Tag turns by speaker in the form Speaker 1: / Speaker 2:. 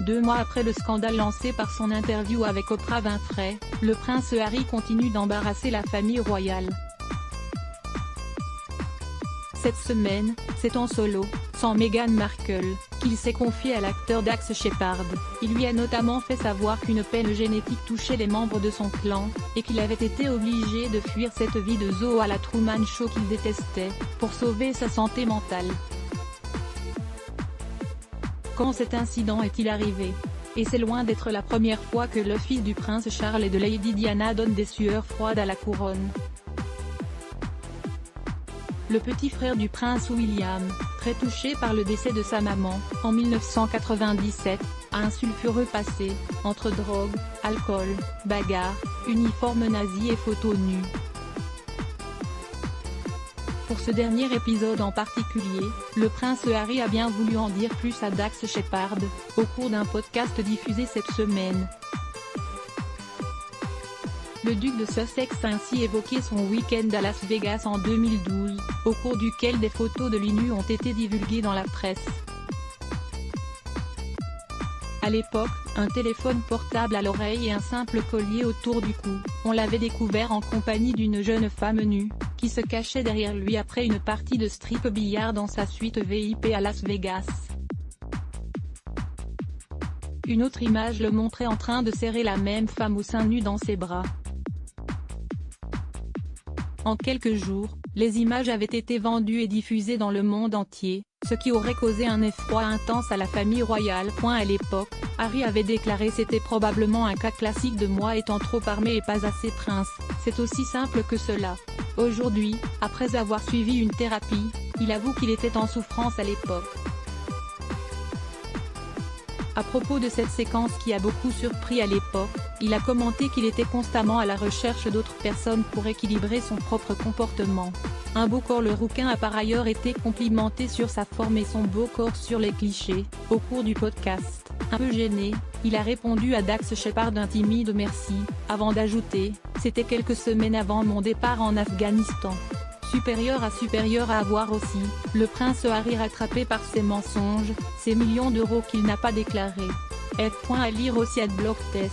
Speaker 1: 2 mois après le scandale lancé par son interview avec Oprah Winfrey, le prince Harry continue d'embarrasser la famille royale. Cette semaine, c'est en solo, sans Meghan Markle, qu'il s'est confié à l'acteur Dax Shepard. Il lui a notamment fait savoir qu'une peine génétique touchait les membres de son clan, et qu'il avait été obligé de fuir cette vie de zoo à la Truman Show qu'il détestait, pour sauver sa santé mentale. Quand cet incident est-il arrivé? Et c'est loin d'être la première fois que le fils du prince Charles et de Lady Diana donne des sueurs froides à la couronne. Le petit frère du prince William, très touché par le décès de sa maman, en 1997, a un sulfureux passé, entre drogue, alcool, bagarres, uniforme nazi et photos nues. Pour ce dernier épisode en particulier, le prince Harry a bien voulu en dire plus à Dax Shepard, au cours d'un podcast diffusé cette semaine. Le duc de Sussex a ainsi évoqué son week-end à Las Vegas en 2012, au cours duquel des photos de l'INU ont été divulguées dans la presse. À l'époque, un téléphone portable à l'oreille et un simple collier autour du cou, on l'avait découvert en compagnie d'une jeune femme nue, qui se cachait derrière lui après une partie de strip billard dans sa suite VIP à Las Vegas. Une autre image le montrait en train de serrer la même femme au sein nu dans ses bras. En quelques jours, les images avaient été vendues et diffusées dans le monde entier, ce qui aurait causé un effroi intense à la famille royale. À l'époque, Harry avait déclaré: c'était probablement un cas classique de moi étant trop armé et pas assez prince, c'est aussi simple que cela. Aujourd'hui, après avoir suivi une thérapie, il avoue qu'il était en souffrance à l'époque. À propos de cette séquence qui a beaucoup surpris à l'époque, il a commenté qu'il était constamment à la recherche d'autres personnes pour équilibrer son propre comportement. Un beau corps. Le rouquin a par ailleurs été complimenté sur sa forme et son beau corps sur les clichés, au cours du podcast. Un peu gêné, il a répondu à Dax Shepard un timide merci, avant d'ajouter: c'était quelques semaines avant mon départ en Afghanistan. Supérieur à avoir aussi, le prince Harry rattrapé par ses mensonges, ses millions d'euros qu'il n'a pas déclarés. À lire aussi @blogtest.